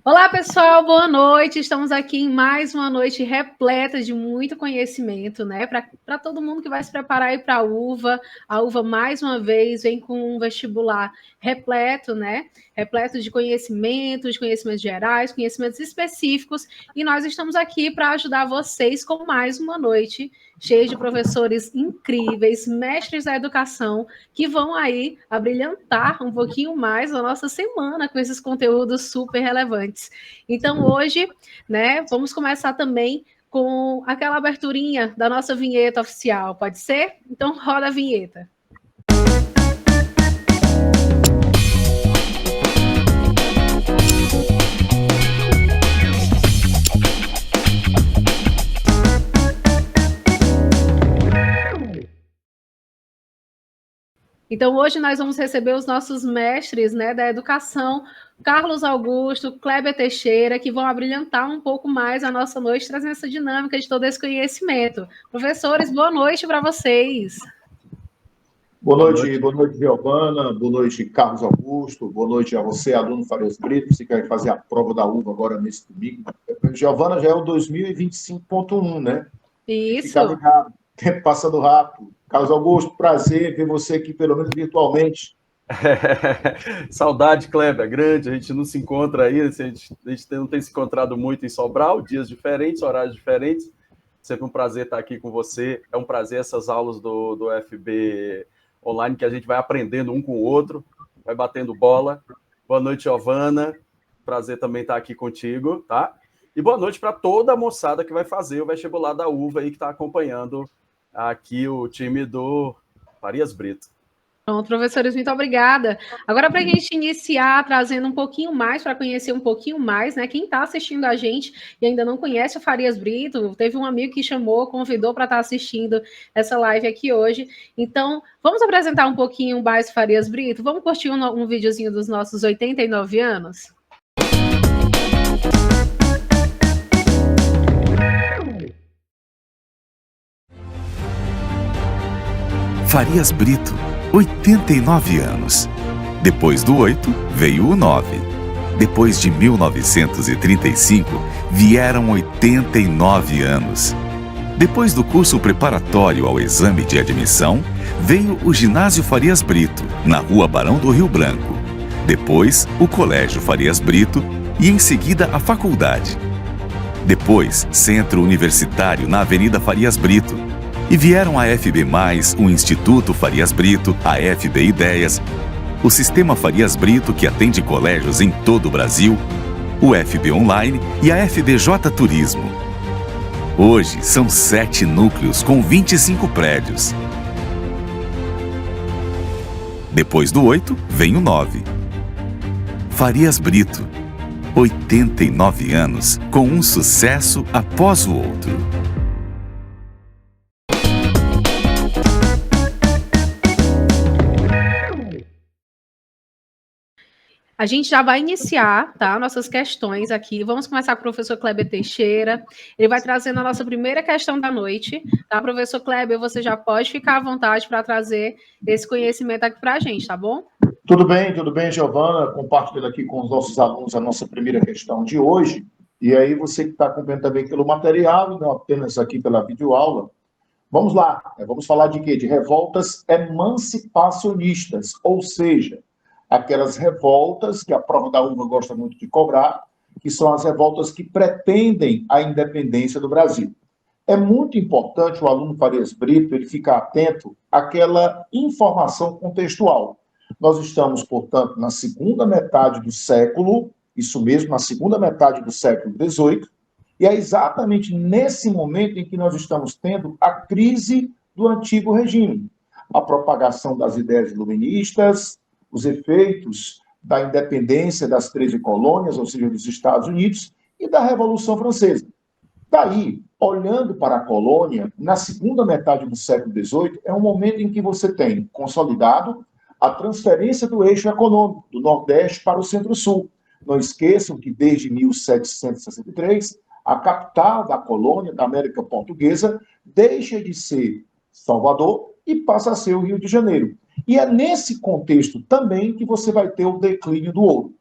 Olá, pessoal, boa noite. Estamos aqui em mais uma noite repleta de muito conhecimento, né? Para todo mundo que vai se preparar aí para a UVA. A UVA, mais uma vez, vem com um vestibular repleto, né? Repleto de conhecimentos gerais, conhecimentos específicos. E nós estamos aqui para ajudar vocês com mais uma noite cheia de professores incríveis, mestres da educação, que vão aí abrilhantar um pouquinho mais a nossa semana com esses conteúdos super relevantes. Então, hoje, né, vamos começar também com aquela aberturinha da nossa vinheta oficial, pode ser? Então, roda a vinheta. Então, hoje nós vamos receber os nossos mestres, né, da educação, Carlos Augusto, Kleber Teixeira, que vão abrilhantar um pouco mais a nossa noite, trazendo essa dinâmica de todo esse conhecimento. Professores, boa noite para vocês. Boa noite, Giovana, boa noite, Carlos Augusto, boa noite a você, aluno Farias Brito, você quer fazer a prova da UVA agora nesse domingo. Giovana, já é o 2025.1, né? Isso. Fica ligado, tempo passando rápido. Carlos Augusto, prazer ver você aqui, pelo menos virtualmente. Saudade, Kleber, grande, a gente não se encontra aí, a gente não tem se encontrado muito em Sobral, dias diferentes, horários diferentes, sempre um prazer estar aqui com você, é um prazer essas aulas do FB online, que a gente vai aprendendo um com o outro, vai batendo bola. Boa noite, Giovana, prazer também estar aqui contigo, tá? E boa noite para toda a moçada que vai fazer o vestibular da UVA aí, que está acompanhando aqui o time do Farias Brito. Pronto, professores, muito obrigada. Agora, para a gente iniciar trazendo um pouquinho mais, para conhecer um pouquinho mais, né? Quem está assistindo a gente e ainda não conhece o Farias Brito, teve um amigo que chamou, convidou para estar assistindo essa live aqui hoje. Então, vamos apresentar um pouquinho mais o Farias Brito? Vamos curtir um videozinho dos nossos 89 anos? Farias Brito, 89 anos. Depois do 8, veio o 9. Depois de 1935, vieram 89 anos. Depois do curso preparatório ao exame de admissão, veio o Ginásio Farias Brito, na Rua Barão do Rio Branco. Depois, o Colégio Farias Brito e, em seguida, a faculdade. Depois, Centro Universitário na Avenida Farias Brito. E vieram a FB+, o Instituto Farias Brito, a FB Ideias, o Sistema Farias Brito, que atende colégios em todo o Brasil, o FB Online e a FBJ Turismo. Hoje, são 7 núcleos com 25 prédios. Depois do 8, vem o 9. Farias Brito, 89 anos, com um sucesso após o outro. A gente já vai iniciar, tá, nossas questões aqui. Vamos começar com o professor Kleber Teixeira. Ele vai trazendo a nossa primeira questão da noite, tá? Professor Kleber, você já pode ficar à vontade para trazer esse conhecimento aqui para a gente, tá bom? Tudo bem, Giovana. Compartilhando aqui com os nossos alunos a nossa primeira questão de hoje. E aí, você que está acompanhando também pelo material, não apenas aqui pela videoaula. Vamos lá, vamos falar de quê? De revoltas emancipacionistas, ou seja, aquelas revoltas que a prova da UVA gosta muito de cobrar, que são as revoltas que pretendem a independência do Brasil. É muito importante o aluno Farias Brito ele ficar atento àquela informação contextual. Nós estamos, portanto, na segunda metade do século, isso mesmo, na segunda metade do século XVIII, e é exatamente nesse momento em que nós estamos tendo a crise do antigo regime, a propagação das ideias iluministas, os efeitos da independência das 13 colônias, ou seja, dos Estados Unidos, e da Revolução Francesa. Daí, olhando para a colônia, na segunda metade do século XVIII, é um momento em que você tem consolidado a transferência do eixo econômico, do Nordeste para o Centro-Sul. Não esqueçam que, desde 1763, a capital da colônia, da América Portuguesa, deixa de ser Salvador e passa a ser o Rio de Janeiro. E é nesse contexto também que você vai ter o declínio do ouro.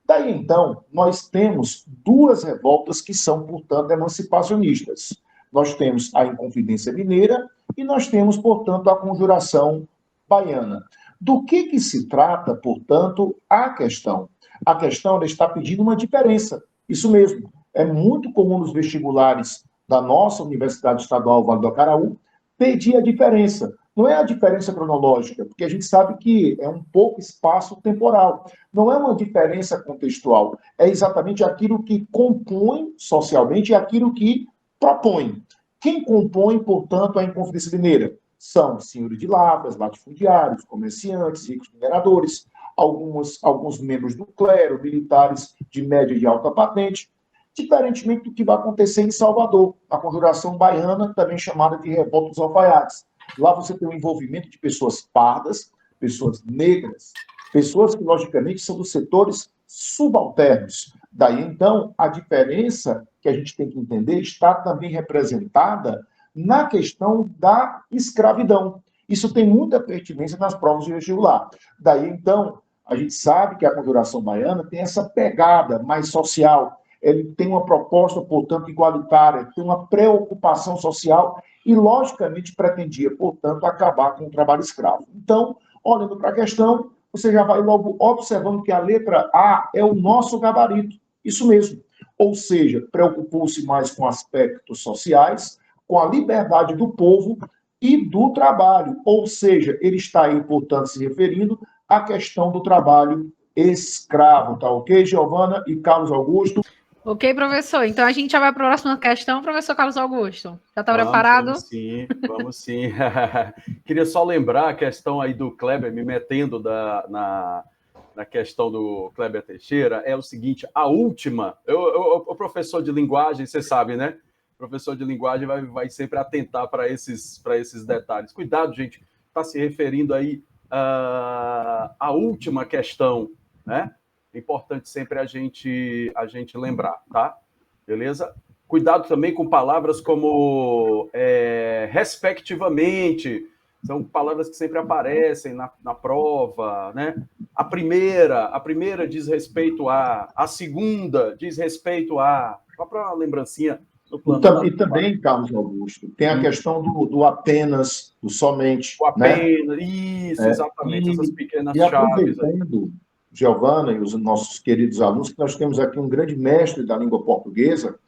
Daí, então, nós temos duas revoltas que são, portanto, emancipacionistas. Nós temos a Inconfidência Mineira e nós temos, portanto, a Conjuração Baiana. Do que se trata, portanto, a questão? A questão ela está pedindo uma diferença. Isso mesmo. É muito comum nos vestibulares da nossa Universidade Estadual Vale do Acaraú pedir a diferença. Não é a diferença cronológica, porque a gente sabe que é um pouco espaço temporal. Não é uma diferença contextual. É exatamente aquilo que compõe socialmente e aquilo que propõe. Quem compõe, portanto, a Inconfidência Mineira? São senhores de lavras, latifundiários, comerciantes, ricos mineradores, alguns membros do clero, militares de média e de alta patente, diferentemente do que vai acontecer em Salvador, a Conjuração Baiana, também chamada de Revolta dos Alfaiates. Lá você tem o envolvimento de pessoas pardas, pessoas negras, pessoas que, logicamente, são dos setores subalternos. Daí, então, a diferença que a gente tem que entender está também representada na questão da escravidão. Isso tem muita pertinência nas provas de vestibular. Daí, então, a gente sabe que a Conjuração Baiana tem essa pegada mais social. Ele tem uma proposta, portanto, igualitária, tem uma preocupação social e, logicamente, pretendia, portanto, acabar com o trabalho escravo. Então, olhando para a questão, você já vai logo observando que a letra A é o nosso gabarito. Isso mesmo. Ou seja, preocupou-se mais com aspectos sociais, com a liberdade do povo e do trabalho. Ou seja, ele está aí, portanto, se referindo à questão do trabalho escravo. Tá ok, Giovana e Carlos Augusto? Ok, professor. Então a gente já vai para a próxima questão, professor Carlos Augusto. Já está preparado? Vamos sim. Queria só lembrar a questão aí do Kleber, me metendo na questão do Kleber Teixeira, é o seguinte, a última, o professor de linguagem, você sabe, né? O professor de linguagem vai sempre atentar para esses detalhes. Cuidado, gente, está se referindo aí à última questão, né? É importante sempre a gente lembrar, tá? Beleza? Cuidado também com palavras como respectivamente, são palavras que sempre aparecem na prova, né? A primeira diz respeito a segunda diz respeito a... Só para uma lembrancinha no plano. E também, Carlos Augusto, tem a questão do apenas, do somente. O apenas, né? Isso, exatamente, essas pequenas chaves. E aproveitando, Giovana e os nossos queridos alunos, que nós temos aqui um grande mestre da língua portuguesa,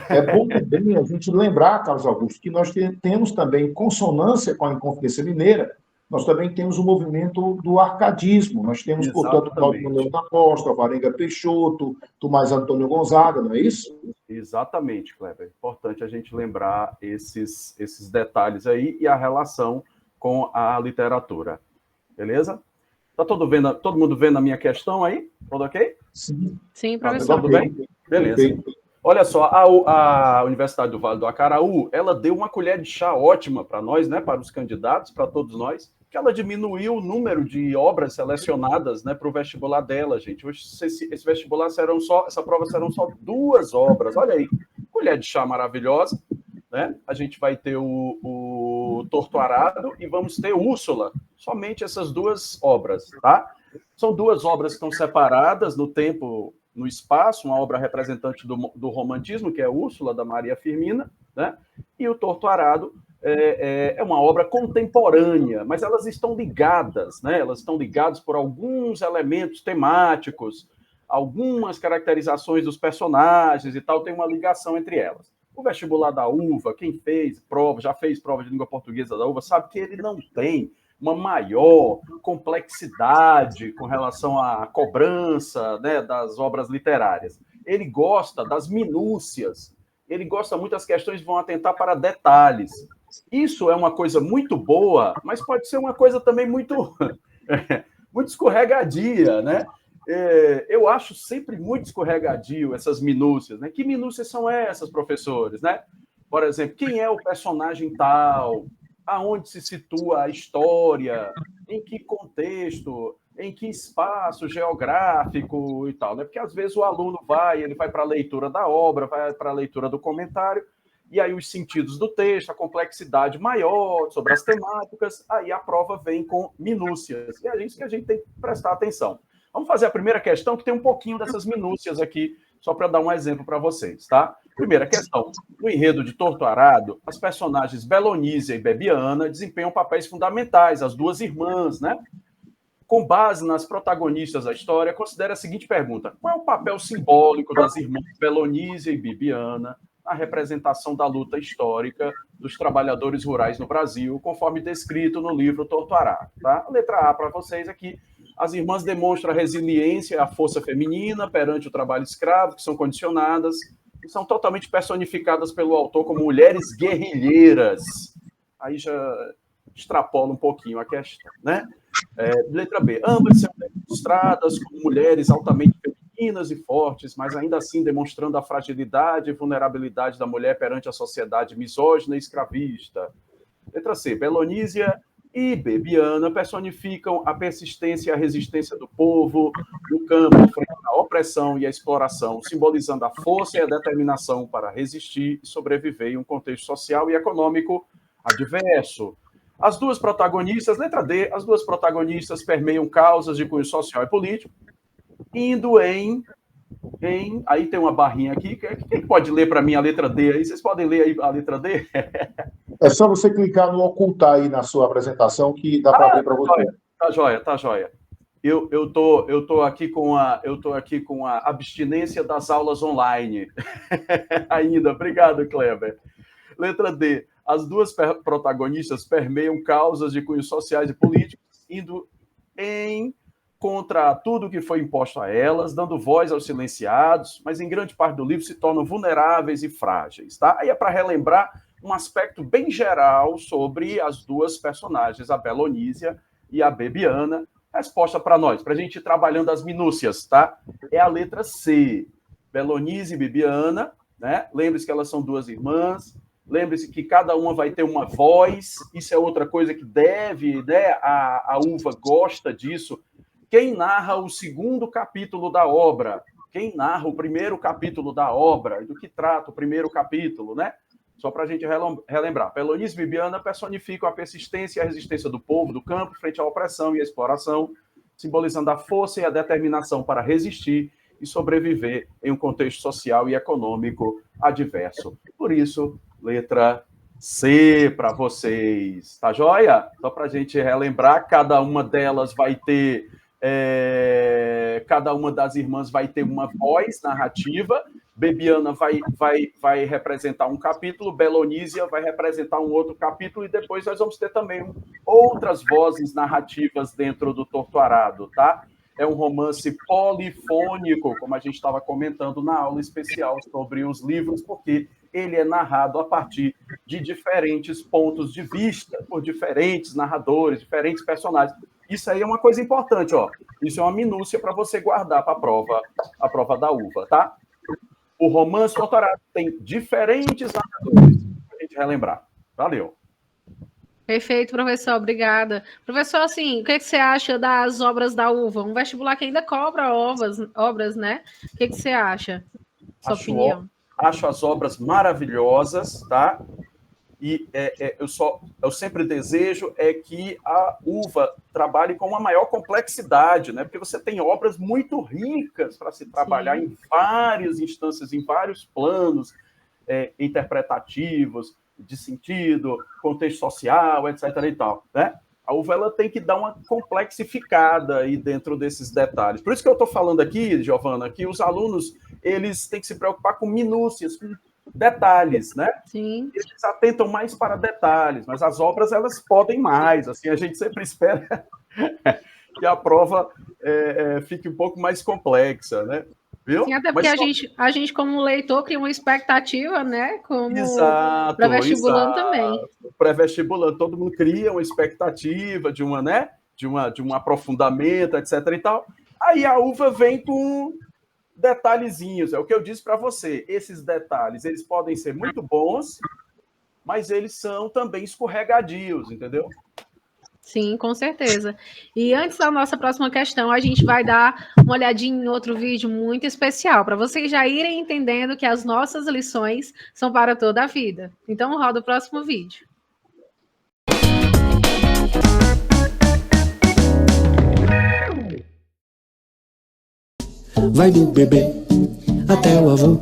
é bom também a gente lembrar, Carlos Augusto, que nós temos também, em consonância com a Inconfidência Mineira, nós também temos o movimento do arcadismo. Nós temos, portanto, Cláudio Manuel da Costa, Varenga Peixoto, Tomás Antônio Gonzaga, não é isso? Exatamente, Kleber. É importante a gente lembrar esses detalhes aí e a relação com a literatura. Beleza? Tá todo mundo vendo a minha questão aí? Tudo ok? Sim, professor. Tudo bem? Beleza. Olha só, a Universidade do Vale do Acaraú, ela deu uma colher de chá ótima para nós, né, para os candidatos, para todos nós, que ela diminuiu o número de obras selecionadas, né, para o vestibular dela, gente. Hoje, esse vestibular essa prova serão só 2 obras. Olha aí, colher de chá maravilhosa, né? A gente vai ter o Torto Arado e vamos ter Úrsula. Somente essas 2 obras, tá? São 2 obras que estão separadas no tempo, no espaço, uma obra representante do romantismo, que é Úrsula, da Maria Firmina, né? E o Torto Arado é uma obra contemporânea, mas elas estão ligadas, né? Elas estão ligadas por alguns elementos temáticos, algumas caracterizações dos personagens e tal, tem uma ligação entre elas. O vestibular da UVA, quem já fez prova de língua portuguesa da UVA, sabe que ele não tem uma maior complexidade com relação à cobrança, né, das obras literárias. Ele gosta das minúcias, ele gosta muito das questões que vão atentar para detalhes. Isso é uma coisa muito boa, mas pode ser uma coisa também muito escorregadia, né? Eu acho sempre muito escorregadio essas minúcias, né? Que minúcias são essas, professores, né? Por exemplo, quem é o personagem tal? Aonde se situa a história? Em que contexto? Em que espaço geográfico e tal, né? Porque às vezes o aluno ele vai para a leitura da obra, vai para a leitura do comentário, e aí os sentidos do texto, a complexidade maior sobre as temáticas, aí a prova vem com minúcias. E é isso que a gente tem que prestar atenção. Vamos fazer a primeira questão, que tem um pouquinho dessas minúcias aqui, só para dar um exemplo para vocês, tá? Primeira questão. No enredo de Torto Arado, as personagens Belonísia e Bebiana desempenham papéis fundamentais, as duas irmãs, né? Com base nas protagonistas da história, considere a seguinte pergunta: qual é o papel simbólico das irmãs Belonísia e Bibiana na representação da luta histórica dos trabalhadores rurais no Brasil, conforme descrito no livro Torto Arado? Tá? Letra A para vocês aqui. As irmãs demonstram a resiliência e a força feminina perante o trabalho escravo, que são condicionadas e são totalmente personificadas pelo autor como mulheres guerrilheiras. Aí já extrapola um pouquinho a questão, né? Letra B. Ambas são demonstradas como mulheres altamente femininas e fortes, mas ainda assim demonstrando a fragilidade e vulnerabilidade da mulher perante a sociedade misógina e escravista. Letra C. Belonísia e Bebiana personificam a persistência e a resistência do povo no campo frente à opressão e à exploração, simbolizando a força e a determinação para resistir e sobreviver em um contexto social e econômico adverso. As duas protagonistas, letra D, as duas protagonistas permeiam causas de cunho social e político, indo em aí tem uma barrinha aqui, quem pode ler para mim a letra D aí? Vocês podem ler aí a letra D? É só você clicar no ocultar aí na sua apresentação que dá para ver para você. Tá joia. Eu tô aqui com a abstinência das aulas online. Ainda. Obrigado, Kleber. Letra D. As duas protagonistas permeiam causas de cunhos sociais e políticos, indo contra tudo que foi imposto a elas, dando voz aos silenciados, mas em grande parte do livro se tornam vulneráveis e frágeis. Tá? Aí é para relembrar um aspecto bem geral sobre as duas personagens, a Belonísia e a Bebiana. Resposta para nós, para a gente ir trabalhando as minúcias, tá? É a letra C. Belonísia e Bebiana, né? Lembre-se que elas são duas irmãs, lembre-se que cada uma vai ter uma voz, isso é outra coisa que deve, né? A Uva gosta disso. Quem narra o segundo capítulo da obra? Quem narra o primeiro capítulo da obra? Do que trata o primeiro capítulo, né? Só para a gente relembrar. Belonísia e Bibiana personificam a persistência e a resistência do povo do campo frente à opressão e à exploração, simbolizando a força e a determinação para resistir e sobreviver em um contexto social e econômico adverso. Por isso, letra C para vocês. Tá joia? Só para a gente relembrar, cada uma delas vai ter... cada uma das irmãs vai ter uma voz narrativa. Bebiana vai representar um capítulo, Belonísia vai representar um outro capítulo, e depois nós vamos ter também outras vozes narrativas dentro do Torto Arado, tá? É um romance polifônico, como a gente estava comentando na aula especial sobre os livros, porque ele é narrado a partir de diferentes pontos de vista, por diferentes narradores, diferentes personagens. Isso aí é uma coisa importante, ó. Isso é uma minúcia para você guardar para a prova da Uva, tá? O romance Torto Arado tem diferentes narradores, para a gente relembrar. Valeu. Perfeito, professor, obrigada. Professor, assim, o que você acha das obras da Uva? Um vestibular que ainda cobra obras, né? O que você acha? Sua opinião. Acho as obras maravilhosas, tá? E eu sempre desejo que a Uva trabalhe com uma maior complexidade, né? Porque você tem obras muito ricas para se trabalhar em várias instâncias, em vários planos interpretativos, de sentido, contexto social, etc. e tal, né? A Uva ela tem que dar uma complexificada aí dentro desses detalhes. Por isso que eu estou falando aqui, Giovana, que os alunos eles têm que se preocupar com minúcias, com detalhes, né? Sim. Eles atentam mais para detalhes, mas as obras elas podem mais. Assim, a gente sempre espera que a prova fique um pouco mais complexa, né? Viu? Sim, até porque a gente, como leitor, cria uma expectativa, né? Como pré-vestibulando também. Pré-vestibulando, todo mundo cria uma expectativa de uma, né? De um aprofundamento, etc. e tal. Aí a Uva vem com detalhezinhos, é o que eu disse para você. Esses detalhes, eles podem ser muito bons, mas eles são também escorregadios, entendeu? Sim, com certeza. E antes da nossa próxima questão, a gente vai dar uma olhadinha em outro vídeo muito especial, para vocês já irem entendendo que as nossas lições são para toda a vida. Então, roda o próximo vídeo. vai do bebê até o avô.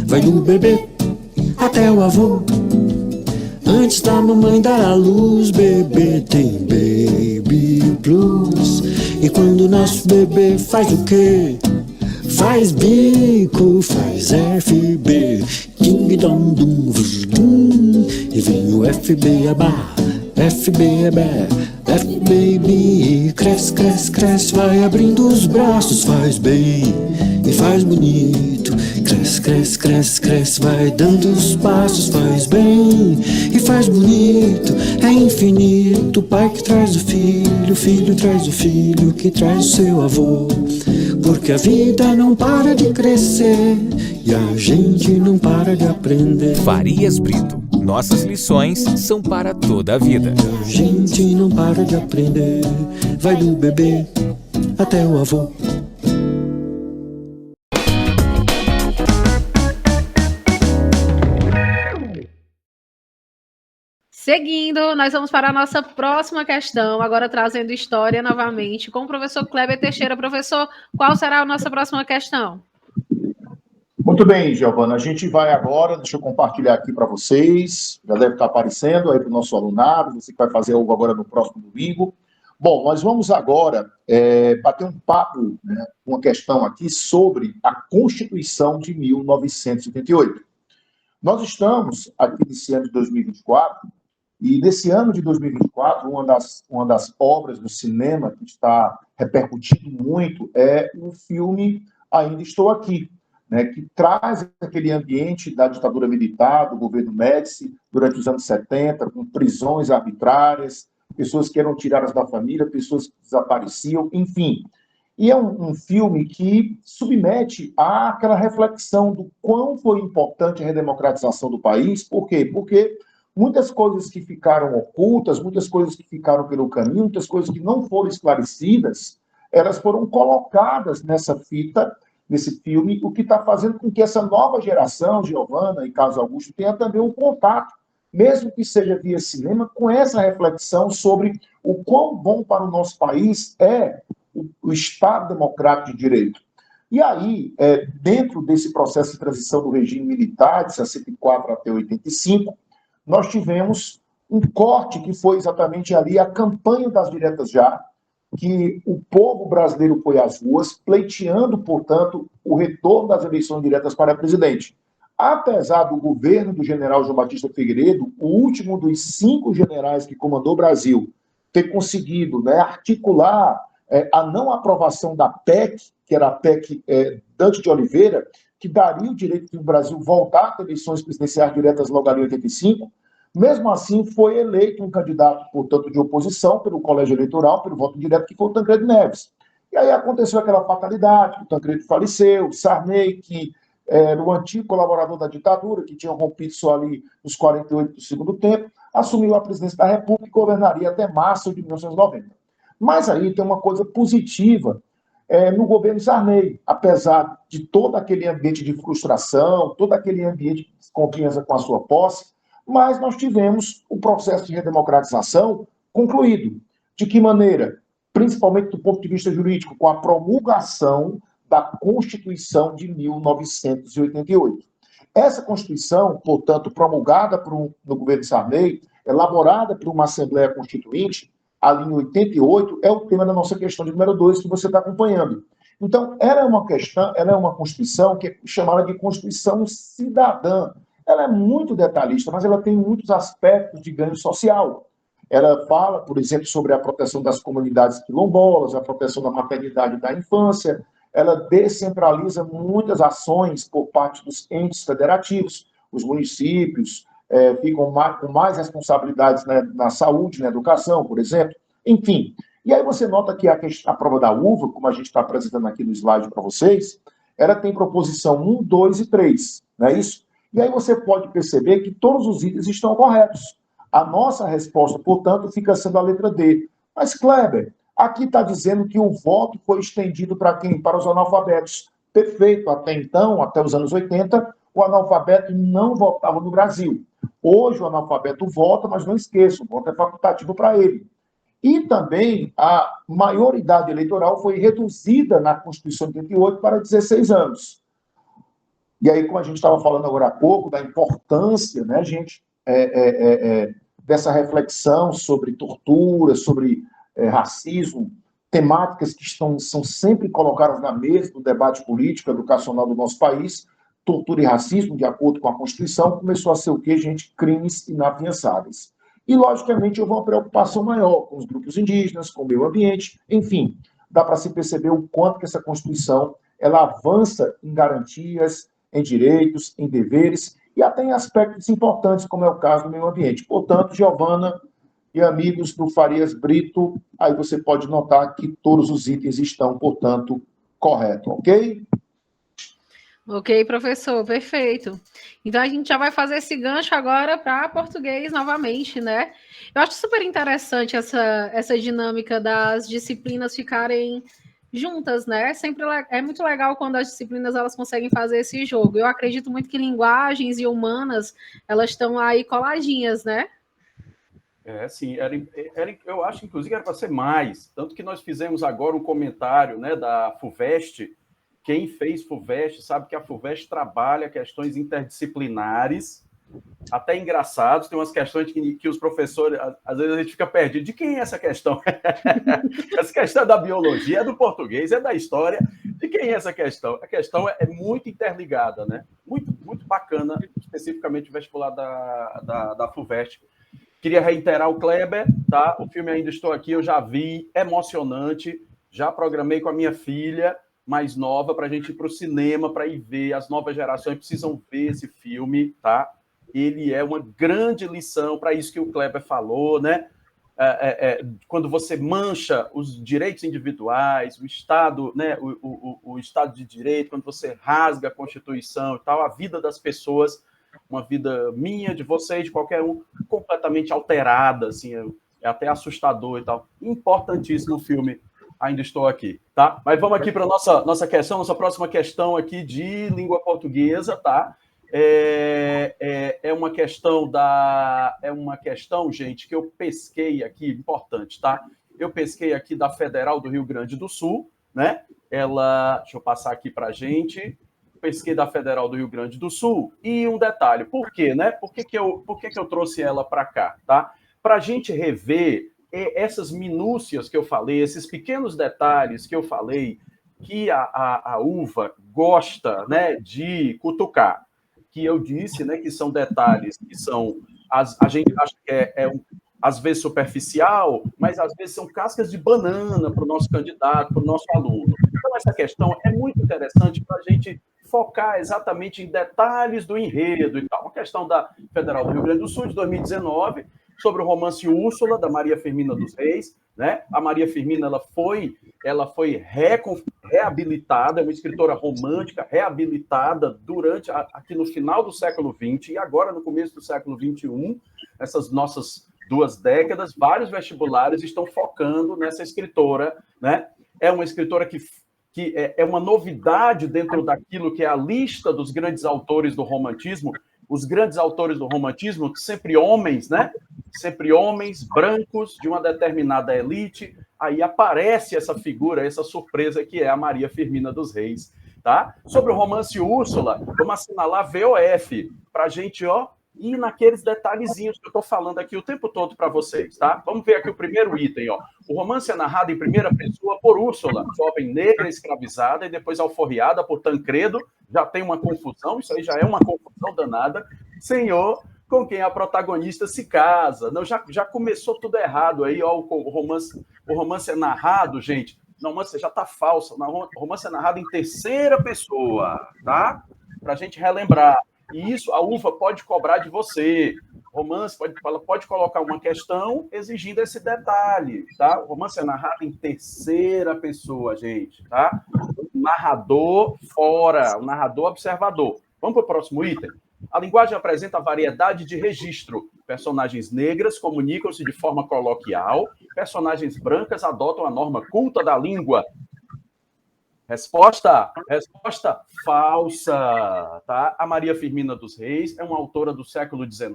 Vai do bebê até o avô. Antes da mamãe dar à luz, bebê tem baby blues. E quando o nosso bebê faz o quê? Faz bico, faz FB, ding dong dum dum. E vem o FB abá, FB abé, FBB. Cresce, cresce, cresce, vai abrindo os braços, faz bem e faz bonito. Cresce, cresce, cresce, cresce, vai dando os passos, faz bem e faz bonito. É infinito, o pai que traz o filho traz o filho que traz o seu avô. Porque a vida não para de crescer e a gente não para de aprender. Farias Brito. Nossas lições são para toda a vida. E a gente não para de aprender. Vai do bebê até o avô. Seguindo, nós vamos para a nossa próxima questão, agora trazendo história novamente com o professor Kleber Teixeira. Professor, qual será a nossa próxima questão? Muito bem, Giovana, a gente vai agora, deixa eu compartilhar aqui para vocês, já deve estar aparecendo aí para o nosso alunado, você que vai fazer algo agora no próximo domingo. Bom, nós vamos agora bater um papo, né, uma questão aqui sobre a Constituição de 1988. Nós estamos aqui nesse ano de 2024, e nesse ano de 2024, uma das obras do cinema que está repercutindo muito é o filme Ainda Estou Aqui, né, que traz aquele ambiente da ditadura militar, do governo Médici, durante os anos 70, com prisões arbitrárias, pessoas que eram tiradas da família, pessoas que desapareciam, enfim. E é um filme que submete àquela reflexão do quão foi importante a redemocratização do país. Por quê? Porque muitas coisas que ficaram ocultas, muitas coisas que ficaram pelo caminho, muitas coisas que não foram esclarecidas, elas foram colocadas nessa fita, nesse filme, o que está fazendo com que essa nova geração, Giovana e Carlos Augusto, tenha também um contato, mesmo que seja via cinema, com essa reflexão sobre o quão bom para o nosso país é o Estado Democrático de Direito. E aí, dentro desse processo de transição do regime militar, de 64 até 85, nós tivemos um corte que foi exatamente ali a campanha das diretas já, que o povo brasileiro foi às ruas, pleiteando, portanto, o retorno das eleições diretas para presidente. Apesar do governo do general João Batista Figueiredo, o último dos 5 generais que comandou o Brasil, ter conseguido, né, articular a não aprovação da PEC, que era a PEC Dante de Oliveira, que daria o direito de o Brasil voltar a ter eleições presidenciais diretas logo ali em 85, mesmo assim foi eleito um candidato, portanto, de oposição pelo colégio eleitoral, pelo voto direto, que foi o Tancredo Neves. E aí aconteceu aquela fatalidade, o Tancredo faleceu, o Sarney, que era o antigo colaborador da ditadura, que tinha rompido só ali nos 48 do segundo tempo, assumiu a presidência da República e governaria até março de 1990. Mas aí tem uma coisa positiva no governo Sarney, apesar de todo aquele ambiente de frustração, todo aquele ambiente de desconfiança com a sua posse, mas nós tivemos o processo de redemocratização concluído. De que maneira? Principalmente do ponto de vista jurídico, com a promulgação da Constituição de 1988. Essa Constituição, portanto, promulgada no governo Sarney, elaborada por uma Assembleia Constituinte, ali em 88, é o tema da nossa questão de número 2 que você está acompanhando. Então, ela é uma Constituição que é chamada de Constituição Cidadã. Ela é muito detalhista, mas ela tem muitos aspectos de ganho social. Ela fala, por exemplo, sobre a proteção das comunidades quilombolas, a proteção da maternidade e da infância. Ela descentraliza muitas ações por parte dos entes federativos. Os municípios ficam com mais responsabilidades, né, na saúde, na educação, por exemplo. Enfim. E aí você nota que a prova da uva, como a gente está apresentando aqui no slide para vocês, ela tem proposição 1, 2 e 3. Não é isso? E aí você pode perceber que todos os itens estão corretos. A nossa resposta, portanto, fica sendo a letra D. Mas, Kleber, aqui está dizendo que o voto foi estendido para quem? Para os analfabetos. Perfeito. Até então, até os anos 80, o analfabeto não votava no Brasil. Hoje o analfabeto vota, mas não esqueça, o voto é facultativo para ele. E também a maioridade eleitoral foi reduzida na Constituição de 88 para 16 anos. E aí, como a gente estava falando agora há pouco, da importância, né, gente, dessa reflexão sobre tortura, sobre racismo, temáticas que são sempre colocadas na mesa do debate político educacional do nosso país, tortura e racismo, de acordo com a Constituição, começou a ser o quê, gente? Crimes inafiançáveis. E, logicamente, houve uma preocupação maior com os grupos indígenas, com o meio ambiente, enfim, dá para se perceber o quanto que essa Constituição ela avança em garantias, em direitos, em deveres e até em aspectos importantes, como é o caso do meio ambiente. Portanto, Giovana e amigos do Farias Brito, aí você pode notar que todos os itens estão, portanto, corretos, ok? Ok, professor, perfeito. Então a gente já vai fazer esse gancho agora para português novamente, né? Eu acho super interessante essa dinâmica das disciplinas ficarem juntas, né? Sempre é muito legal quando as disciplinas elas conseguem fazer esse jogo. Eu acredito muito que linguagens e humanas elas estão aí coladinhas, né? Sim, eu acho, inclusive, que era para ser mais. Tanto que nós fizemos agora um comentário, né, da FUVEST. Quem fez FUVEST sabe que a FUVEST trabalha questões interdisciplinares, até engraçados. Tem umas questões que os professores, às vezes a gente fica perdido. De quem é essa questão? Essa questão é da biologia, é do português, é da história. De quem é essa questão? A questão é muito interligada, né? Muito, muito bacana, especificamente o vestibular da FUVEST. Queria reiterar o Kleber, tá? O filme Ainda Estou Aqui, eu já vi, emocionante. Já programei com a minha filha mais nova para a gente ir para o cinema, para ir ver. As novas gerações precisam ver esse filme, tá? Ele é uma grande lição para isso que o Kleber falou, né? Quando você mancha os direitos individuais, o Estado, né? O Estado de Direito, quando você rasga a Constituição e tal, a vida das pessoas, uma vida minha, de vocês, de qualquer um, completamente alterada, assim, é até assustador e tal. Importantíssimo o filme Ainda Estou Aqui, tá? Mas vamos aqui para a nossa questão, nossa próxima questão aqui de língua portuguesa, tá? É uma questão, gente, que eu pesquei aqui, importante, tá? Eu pesquei aqui da Federal do Rio Grande do Sul, né? Deixa eu passar aqui para a gente. Pesquei da Federal do Rio Grande do Sul. E um detalhe, por quê, né? Por que eu trouxe ela para cá, tá? Para a gente rever essas minúcias que eu falei, esses pequenos detalhes que eu falei, que a UVA gosta, né, de cutucar, que eu disse, né, que são detalhes que são, a gente acha que às vezes superficial, mas às vezes são cascas de banana para o nosso candidato, para o nosso aluno. Então, essa questão é muito interessante para a gente focar exatamente em detalhes do enredo e tal. Uma questão da Federal do Rio Grande do Sul, de 2019, sobre o romance Úrsula, da Maria Firmina dos Reis, né? A Maria Firmina ela foi reabilitada, é uma escritora romântica, reabilitada aqui no final do século XX e agora no começo do século XXI, essas nossas 2 décadas, vários vestibulares estão focando nessa escritora, né? É uma escritora que é uma novidade dentro daquilo que é a lista dos grandes autores do romantismo. Os grandes autores do romantismo, sempre homens, né? Sempre homens brancos de uma determinada elite. Aí aparece essa figura, essa surpresa que é a Maria Firmina dos Reis, tá? Sobre o romance Úrsula, vamos assinalar VOF, para a gente, ir naqueles detalhezinhos que eu estou falando aqui o tempo todo para vocês, tá? Vamos ver aqui o primeiro item, ó. O romance é narrado em primeira pessoa por Úrsula, jovem negra escravizada e depois alforriada por Tancredo. Já tem uma confusão, isso aí já é uma confusão danada. Senhor, com quem a protagonista se casa. Não, já começou tudo errado aí, ó. O romance é narrado, gente. Não, o romance já está falso. O romance é narrado em terceira pessoa, tá? Para a gente relembrar. E isso a UVA pode cobrar de você. Romance pode colocar uma questão exigindo esse detalhe, tá? O romance é narrado em terceira pessoa, gente, tá? O narrador fora, o narrador observador. Vamos para o próximo item? A linguagem apresenta variedade de registro. Personagens negras comunicam-se de forma coloquial, personagens brancas adotam a norma culta da língua. Resposta falsa, tá? A Maria Firmina dos Reis é uma autora do século XIX,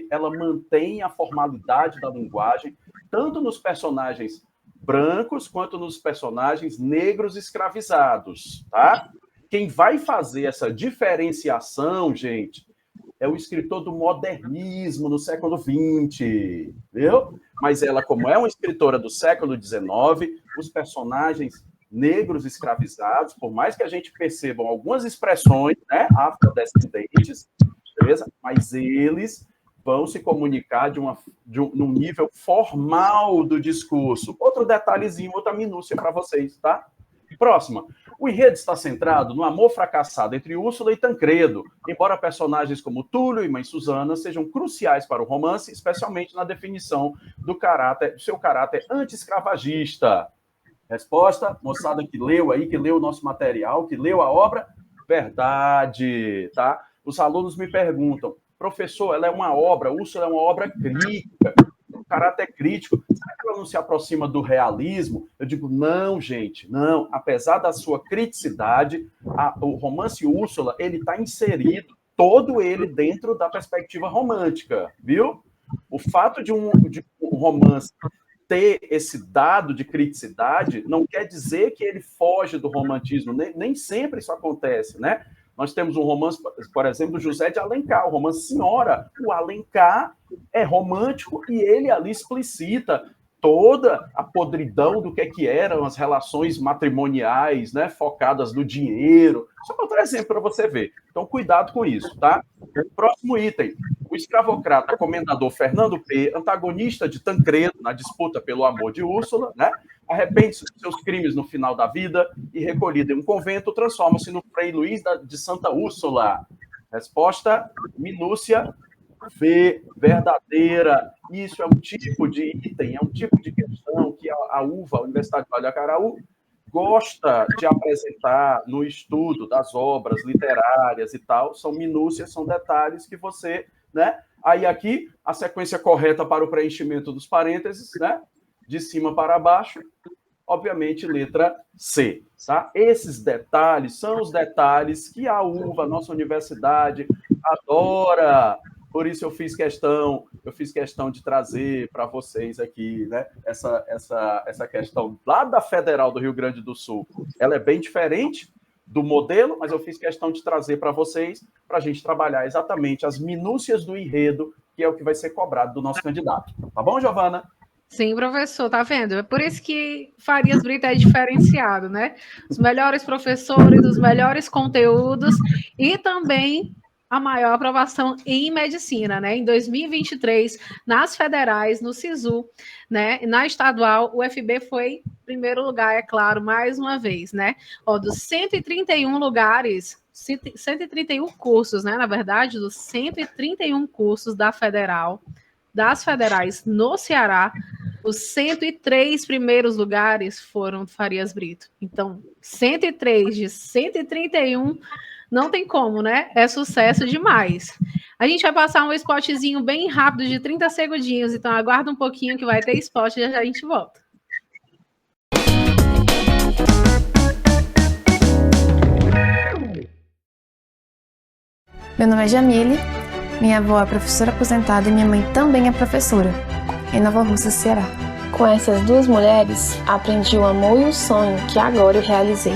ela mantém a formalidade da linguagem, tanto nos personagens brancos quanto nos personagens negros escravizados, tá? Quem vai fazer essa diferenciação, gente, é o escritor do modernismo no século XX, viu? Mas ela, como é uma escritora do século XIX, os personagens negros escravizados, por mais que a gente perceba algumas expressões, né, afrodescendentes, beleza? Mas eles vão se comunicar num nível formal do discurso. Outro detalhezinho, outra minúcia para vocês, tá? Próxima. O enredo está centrado no amor fracassado entre Úrsula e Tancredo, embora personagens como Túlio e Mãe Susana sejam cruciais para o romance, especialmente na definição do seu caráter anti-escravagista. Resposta, moçada que leu aí, que leu o nosso material, que leu a obra, verdade, tá? Os alunos me perguntam, professor, ela é uma obra, Úrsula é uma obra crítica, caráter crítico, será que ela não se aproxima do realismo? Eu digo, não, gente, não. Apesar da sua criticidade, o romance Úrsula, ele está inserido, todo ele dentro da perspectiva romântica, viu? O fato de um romance ter esse dado de criticidade não quer dizer que ele foge do romantismo, nem sempre isso acontece, né? Nós temos um romance, por exemplo, do José de Alencar, o romance Senhora. O Alencar é romântico e ele ali explicita toda a podridão do que eram as relações matrimoniais, né, focadas no dinheiro. Só outro exemplo para você ver. Então, cuidado com isso, tá? Próximo item. O escravocrata comendador Fernando P., antagonista de Tancredo na disputa pelo amor de Úrsula, né? Arrepende-se dos seus crimes no final da vida e, recolhido em um convento, transforma-se no Frei Luís de Santa Úrsula. Resposta, minúcia, verdadeira. Isso é um tipo de item, é um tipo de questão que a UVA, a Universidade Vale do Acaraú, gosta de apresentar no estudo das obras literárias e tal. São minúcias, são detalhes que você, né? Aí aqui, a sequência correta para o preenchimento dos parênteses, né? De cima para baixo, obviamente, letra C, tá? Esses detalhes são os detalhes que a UVA, a nossa universidade, adora. Por isso eu fiz questão de trazer para vocês aqui, né, essa questão lá da Federal do Rio Grande do Sul. Ela é bem diferente do modelo, mas eu fiz questão de trazer para vocês, para a gente trabalhar exatamente as minúcias do enredo, que é o que vai ser cobrado do nosso candidato. Tá bom, Giovana? Sim, professor, tá vendo? É por isso que Farias Brito é diferenciado, né? Os melhores professores, os melhores conteúdos e também a maior aprovação em medicina, né? Em 2023, nas federais, no SISU, né? Na estadual, o UFB foi primeiro lugar, é claro, mais uma vez, né? Ó, dos 131 lugares, 131 cursos, né? Na verdade, dos 131 cursos da federal, das federais no Ceará, os 103 primeiros lugares foram do Farias Brito. Então, 103 de 131, não tem como, né? É sucesso demais. A gente vai passar um spotzinho bem rápido de 30 segundinhos, então aguarda um pouquinho que vai ter spot e já a gente volta. Meu nome é Jamile, minha avó é professora aposentada e minha mãe também é professora, em Nova Russa, Ceará. Com essas duas mulheres, aprendi o amor e o sonho que agora eu realizei.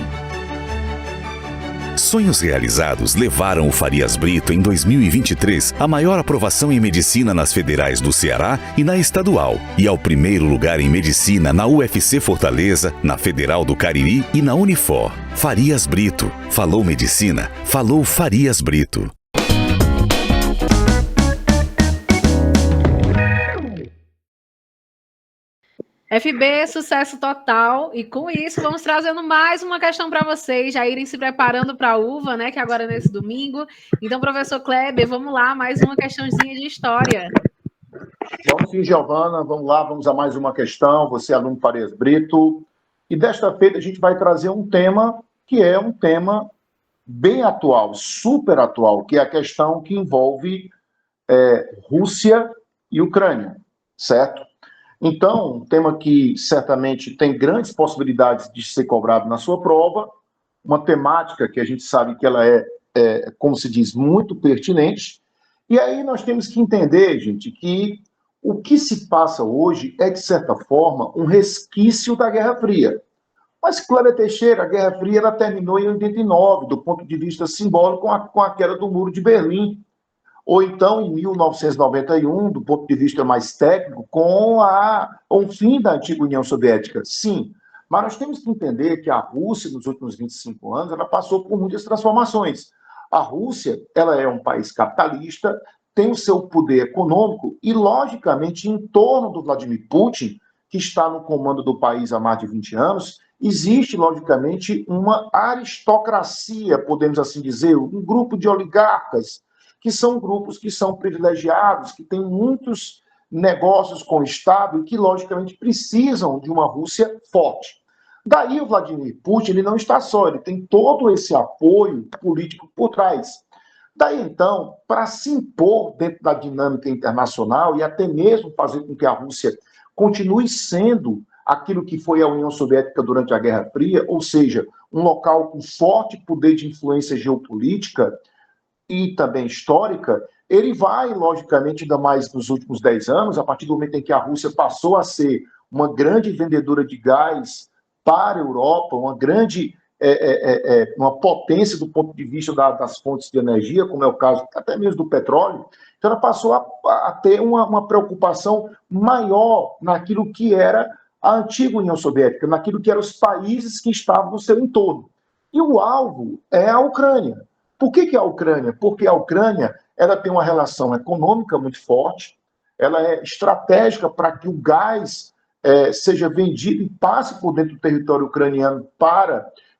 Sonhos realizados levaram o Farias Brito, em 2023, à maior aprovação em medicina nas federais do Ceará e na estadual, e ao primeiro lugar em medicina na UFC Fortaleza, na Federal do Cariri e na Unifor. Farias Brito. Falou medicina, falou Farias Brito. FB, sucesso total. E com isso, vamos trazendo mais uma questão para vocês, já irem se preparando para a UVA, né? Que agora é nesse domingo. Então, professor Kleber, vamos lá, mais uma questãozinha de história. Vamos sim, Giovana, vamos lá, vamos a mais uma questão. Você é aluno Farias Brito. E desta feita a gente vai trazer um tema que é um tema bem atual, super atual, que é a questão que envolve Rússia e Ucrânia, certo? Então, um tema que certamente tem grandes possibilidades de ser cobrado na sua prova, uma temática que a gente sabe que ela como se diz, muito pertinente. E aí nós temos que entender, gente, que o que se passa hoje é, de certa forma, um resquício da Guerra Fria. Mas, Cléber Teixeira, a Guerra Fria ela terminou em 89, do ponto de vista simbólico, com a queda do Muro de Berlim. Ou então, em 1991, do ponto de vista mais técnico, com o fim da antiga União Soviética. Sim, mas nós temos que entender que a Rússia, nos últimos 25 anos, ela passou por muitas transformações. A Rússia, ela é um país capitalista, tem o seu poder econômico e, logicamente, em torno do Vladimir Putin, que está no comando do país há mais de 20 anos, existe, logicamente, uma aristocracia, podemos assim dizer, um grupo de oligarcas, que são grupos que são privilegiados, que têm muitos negócios com o Estado e que, logicamente, precisam de uma Rússia forte. Daí o Vladimir Putin ele não está só, ele tem todo esse apoio político por trás. Daí, então, para se impor dentro da dinâmica internacional e até mesmo fazer com que a Rússia continue sendo aquilo que foi a União Soviética durante a Guerra Fria, ou seja, um local com forte poder de influência geopolítica e também histórica, ele vai, logicamente, ainda mais nos últimos 10 anos, a partir do momento em que a Rússia passou a ser uma grande vendedora de gás para a Europa, uma grande uma potência do ponto de vista das fontes de energia, como é o caso até mesmo do petróleo, então ela passou a ter uma preocupação maior naquilo que era a antiga União Soviética, naquilo que eram os países que estavam no seu entorno. E o alvo é a Ucrânia. Por que a Ucrânia? Porque a Ucrânia ela tem uma relação econômica muito forte, ela é estratégica para que o gás seja vendido e passe por dentro do território ucraniano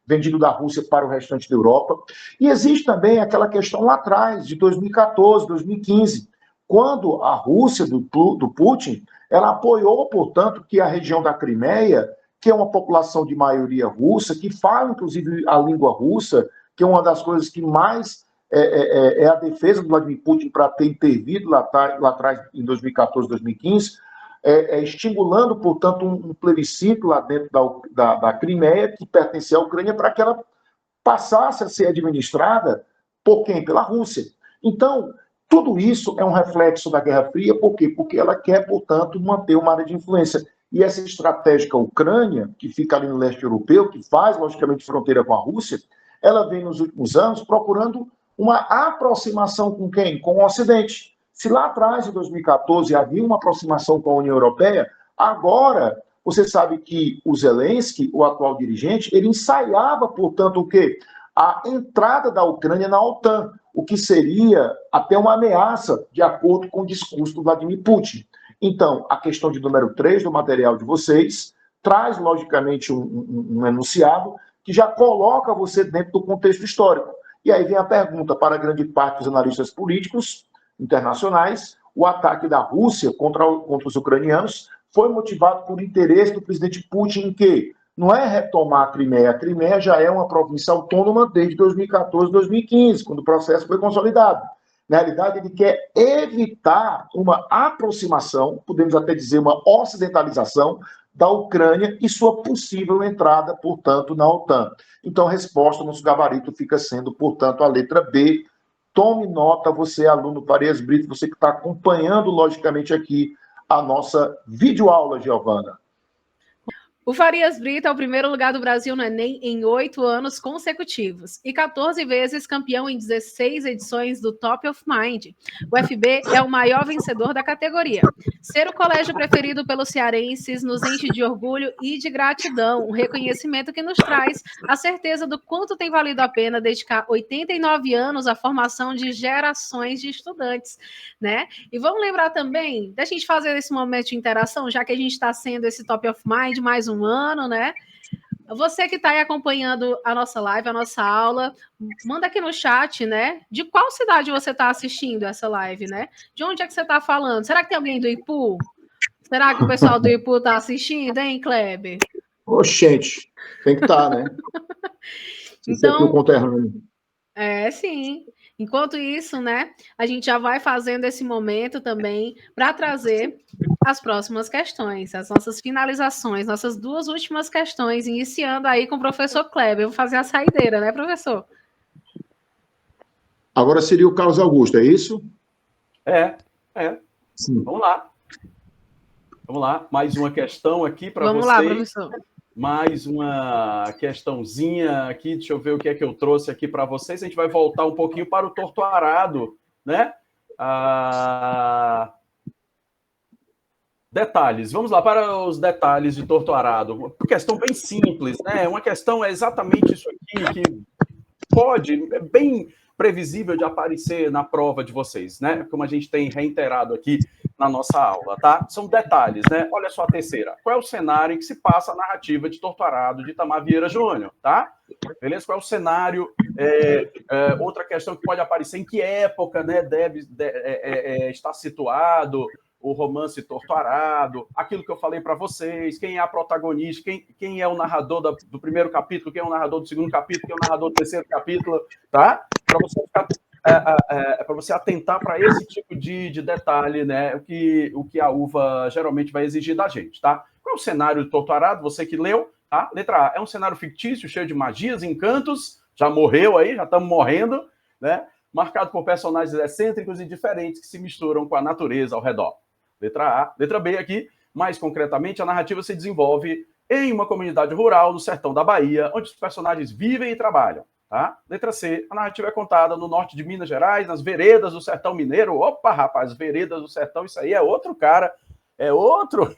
vendido da Rússia para o restante da Europa. E existe também aquela questão lá atrás, de 2014, 2015, quando a Rússia, do Putin, ela apoiou, portanto, que a região da Crimeia, que é uma população de maioria russa, que fala, inclusive, a língua russa, que é uma das coisas que mais é a defesa do Vladimir Putin para ter intervido lá atrás, em 2014, 2015, estimulando, portanto, um plebiscito lá dentro da Crimeia, que pertencia à Ucrânia, para que ela passasse a ser administrada por quem? Pela Rússia. Então, tudo isso é um reflexo da Guerra Fria, por quê? Porque ela quer, portanto, manter uma área de influência. E essa estratégica Ucrânia, que fica ali no leste europeu, que faz, logicamente, fronteira com a Rússia, ela vem nos últimos anos procurando uma aproximação com quem? Com o Ocidente. Se lá atrás, em 2014, havia uma aproximação com a União Europeia, agora, você sabe que o Zelensky, o atual dirigente, ele ensaiava, portanto, o quê? A entrada da Ucrânia na OTAN, o que seria até uma ameaça, de acordo com o discurso do Vladimir Putin. Então, a questão de número 3 do material de vocês traz, logicamente, um enunciado que já coloca você dentro do contexto histórico. E aí vem a pergunta para grande parte dos analistas políticos internacionais: o ataque da Rússia contra os ucranianos foi motivado por interesse do presidente Putin em quê? Não é retomar a Crimeia. A Crimeia já é uma província autônoma desde 2014, 2015, quando o processo foi consolidado. Na realidade, ele quer evitar uma aproximação, podemos até dizer uma ocidentalização da Ucrânia e sua possível entrada, portanto, na OTAN. Então, a resposta, nosso gabarito fica sendo, portanto, a letra B. Tome nota, você, aluno Farias Brito, você que está acompanhando, logicamente, aqui a nossa videoaula, Giovana. O Farias Brito é o primeiro lugar do Brasil no Enem em 8 anos consecutivos e 14 vezes campeão em 16 edições do Top of Mind. O FB é o maior vencedor da categoria. Ser o colégio preferido pelos cearenses nos enche de orgulho e de gratidão, um reconhecimento que nos traz a certeza do quanto tem valido a pena dedicar 89 anos à formação de gerações de estudantes, né? E vamos lembrar também da gente fazer esse momento de interação, já que a gente está sendo esse Top of Mind mais um ano, né? Você que está aí acompanhando a nossa live, a nossa aula, manda aqui no chat, né? De qual cidade você está assistindo essa live, né? De onde é que você está falando? Será que tem alguém do Ipu? Será que o pessoal do Ipu está assistindo, hein, Kleber? Oxente, tem que estar, né? Então, o conterrâneo. sim. Enquanto isso, né, a gente já vai fazendo esse momento também para trazer as próximas questões, as nossas finalizações, nossas duas últimas questões, iniciando aí com o professor Kleber. Eu vou fazer a saideira, né, professor? Agora seria o Carlos Augusto, é isso? Sim. Vamos lá. Mais uma questão aqui para vocês. Vamos lá, professor. Mais uma questãozinha aqui, deixa eu ver o que é que eu trouxe aqui para vocês. A gente vai voltar um pouquinho para o torto arado, né? Detalhes, vamos lá para os detalhes de torto arado. Uma questão bem simples, né? Uma questão é exatamente isso aqui, que é bem previsível de aparecer na prova de vocês, né? Como a gente tem reiterado aqui na nossa aula, tá? São detalhes, né? Olha só a terceira. Qual é o cenário em que se passa a narrativa de Torto Arado de Itamar Vieira Júnior, tá? Beleza? Qual é o cenário? Outra questão que pode aparecer, em que época, né, deve estar situado o romance Torto Arado, aquilo que eu falei para vocês, quem é a protagonista, quem é o narrador do primeiro capítulo, quem é o narrador do segundo capítulo, quem é o narrador do terceiro capítulo, tá? Para você atentar para esse tipo de detalhe, né? O que a UVA geralmente vai exigir da gente, tá? Qual é o cenário do Torto Arado? Você que leu, tá? Letra A, é um cenário fictício, cheio de magias, encantos, já morreu aí, já estamos morrendo, né? Marcado por personagens excêntricos e diferentes que se misturam com a natureza ao redor. Letra A. Letra B aqui, mais concretamente, a narrativa se desenvolve em uma comunidade rural no sertão da Bahia, onde os personagens vivem e trabalham. Tá? Letra C, a narrativa é contada no norte de Minas Gerais, nas veredas do sertão mineiro. Opa, rapaz, veredas do sertão, isso aí é outro cara, é outro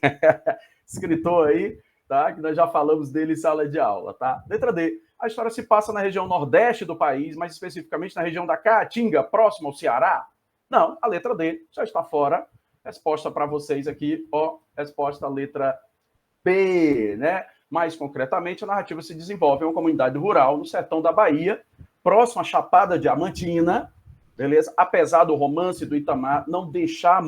escritor aí, tá? Que nós já falamos dele em sala de aula, tá? Letra D, a história se passa na região nordeste do país, mais especificamente na região da Caatinga, próximo ao Ceará. Não, a letra D já está fora. Resposta para vocês aqui, ó, resposta letra B, né? Mais concretamente, a narrativa se desenvolve em uma comunidade rural no sertão da Bahia, próximo à Chapada Diamantina, beleza? Apesar do romance do Itamar não deixar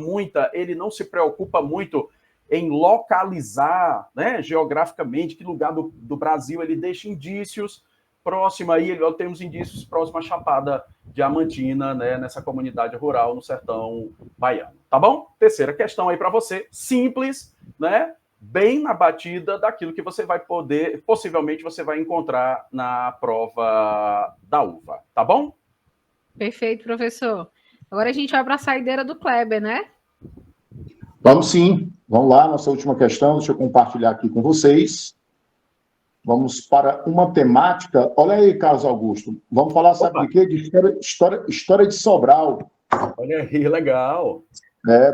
ele não se preocupa muito em localizar, né, geograficamente, que lugar do Brasil ele deixa indícios. Próximo aí, temos indícios próximo à Chapada Diamantina, né, nessa comunidade rural no sertão baiano. Tá bom? Terceira questão aí para você, simples, né? Bem na batida daquilo que você vai possivelmente você vai encontrar na prova da UVA. Tá bom? Perfeito, professor. Agora a gente vai para a saideira do Kleber, né? Vamos sim. Vamos lá, nossa última questão. Deixa eu compartilhar aqui com vocês. Vamos para uma temática. Olha aí, Carlos Augusto. Vamos falar, sabe de quê? De história de Sobral. Olha aí, legal.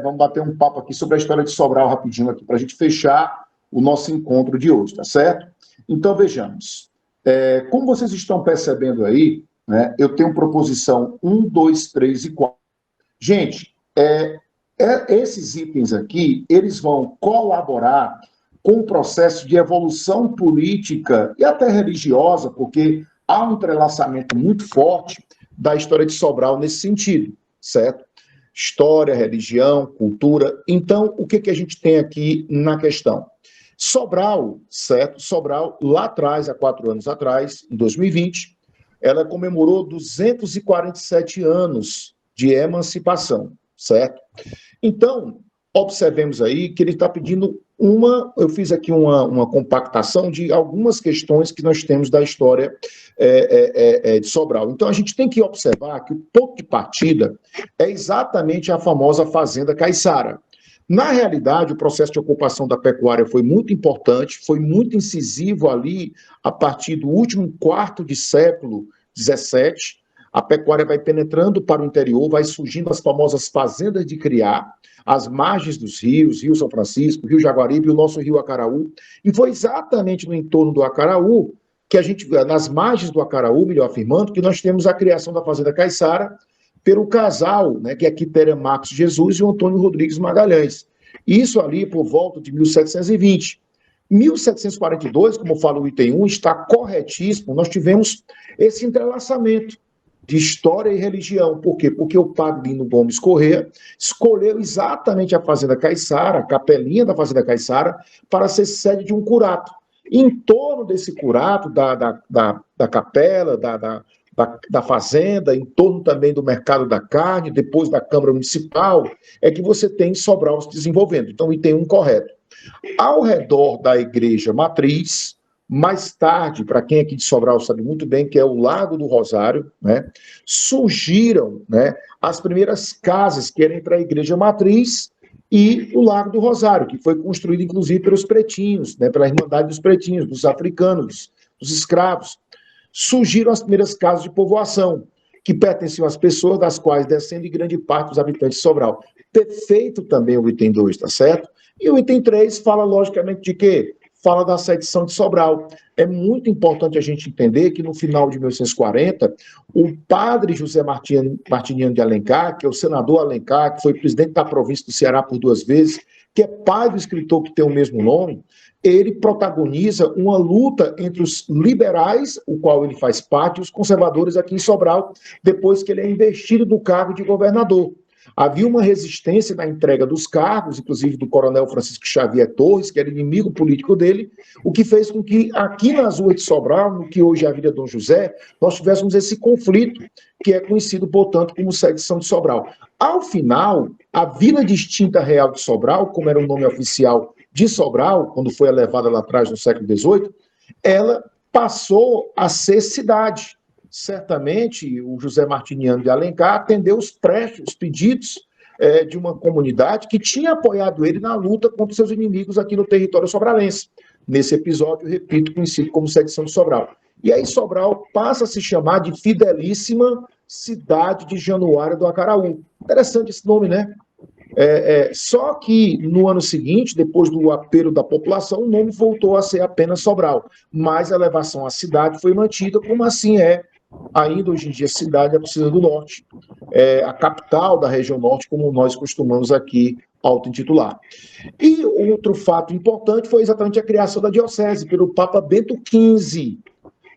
Vamos bater um papo aqui sobre a história de Sobral rapidinho aqui, para a gente fechar o nosso encontro de hoje, tá certo? Então, vejamos. Como vocês estão percebendo aí, né, eu tenho proposição 1, 2, 3 e 4. Gente, esses itens aqui, eles vão colaborar com o processo de evolução política e até religiosa, porque há um entrelaçamento muito forte da história de Sobral nesse sentido, certo? História, religião, cultura. Então, o que a gente tem aqui na questão? Sobral, certo? Sobral, lá atrás, há 4 anos atrás, em 2020, ela comemorou 247 anos de emancipação, certo? Então, observemos aí que ele está pedindo eu fiz aqui uma compactação de algumas questões que nós temos da história de Sobral. Então, a gente tem que observar que o ponto de partida é exatamente a famosa Fazenda Caiçara. Na realidade, o processo de ocupação da pecuária foi muito importante, foi muito incisivo ali, a partir do último quarto de século XVII. A pecuária vai penetrando para o interior, vai surgindo as famosas fazendas de criar, as margens dos rios, Rio São Francisco, Rio Jaguaribe e o nosso Rio Acaraú. E foi exatamente no entorno do Acaraú, que a gente, nas margens do Acaraú, melhor afirmando, que nós temos a criação da Fazenda Caiçara pelo casal, né, que é Quitéria Marcos Jesus e o Antônio Rodrigues Magalhães. Isso ali por volta de 1720. 1742, como fala o item 1, está corretíssimo, nós tivemos esse entrelaçamento de história e religião. Por quê? Porque o padre Lino Gomes Corrêa escolheu exatamente a Fazenda Caiçara, a capelinha da Fazenda Caiçara, para ser sede de um curato. Em torno desse curato, da capela, da da fazenda, em torno também do mercado da carne, depois da Câmara Municipal, é que você tem Sobral se desenvolvendo. Então, item 1 correto. Ao redor da igreja matriz, mais tarde, para quem aqui de Sobral sabe muito bem, que é o Lago do Rosário, né, surgiram, né, as primeiras casas que eram entre a igreja matriz e o Lago do Rosário, que foi construído, inclusive, pelos pretinhos, né, pela Irmandade dos Pretinhos, dos africanos, dos escravos. Surgiram as primeiras casas de povoação, que pertenciam às pessoas, das quais descende grande parte dos habitantes de Sobral. Perfeito também o item 2, tá certo? E o item 3 fala, logicamente, de quê? Fala da sedição de Sobral. É muito importante a gente entender que no final de 1840, o padre José Martiniano de Alencar, que é o senador Alencar, que foi presidente da província do Ceará por 2 vezes, que é pai do escritor que tem o mesmo nome, ele protagoniza uma luta entre os liberais, o qual ele faz parte, e os conservadores aqui em Sobral, depois que ele é investido do cargo de governador. Havia uma resistência na entrega dos cargos, inclusive do coronel Francisco Xavier Torres, que era inimigo político dele, o que fez com que aqui nas ruas de Sobral, no que hoje é a Avenida Dom José, nós tivéssemos esse conflito, que é conhecido, portanto, como sedição de Sobral. Ao final, a Vila Distinta Real de Sobral, como era o nome oficial de Sobral, quando foi elevada lá atrás no século XVIII, ela passou a ser cidade. Certamente, o José Martiniano de Alencar atendeu os pedidos de uma comunidade que tinha apoiado ele na luta contra seus inimigos aqui no território sobralense. Nesse episódio, repito, conhecido como sedição de Sobral. E aí Sobral passa a se chamar de Fidelíssima Cidade de Januário do Acaraú. Interessante esse nome, né? Só que no ano seguinte, depois do apelo da população, o nome voltou a ser apenas Sobral. Mas a elevação à cidade foi mantida, como assim ainda hoje em dia, a cidade é Aparecida do Norte, a capital da região norte, como nós costumamos aqui auto-intitular. E outro fato importante foi exatamente a criação da diocese pelo Papa Bento XV,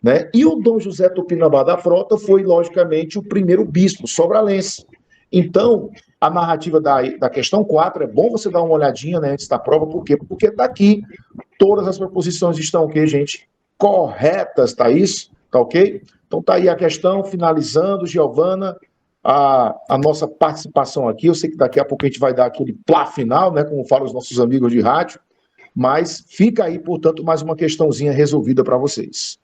né? E o Dom José Tupinambá da Frota foi, logicamente, o primeiro bispo sobralense. Então, a narrativa da questão 4, é bom você dar uma olhadinha, né, antes da prova, por quê? Porque daqui todas as proposições estão o quê, gente? Corretas, tá isso? Tá ok? Então tá aí a questão, finalizando, Giovana, a nossa participação aqui. Eu sei que daqui a pouco a gente vai dar aquele plá final, né, como falam os nossos amigos de rádio, mas fica aí, portanto, mais uma questãozinha resolvida para vocês.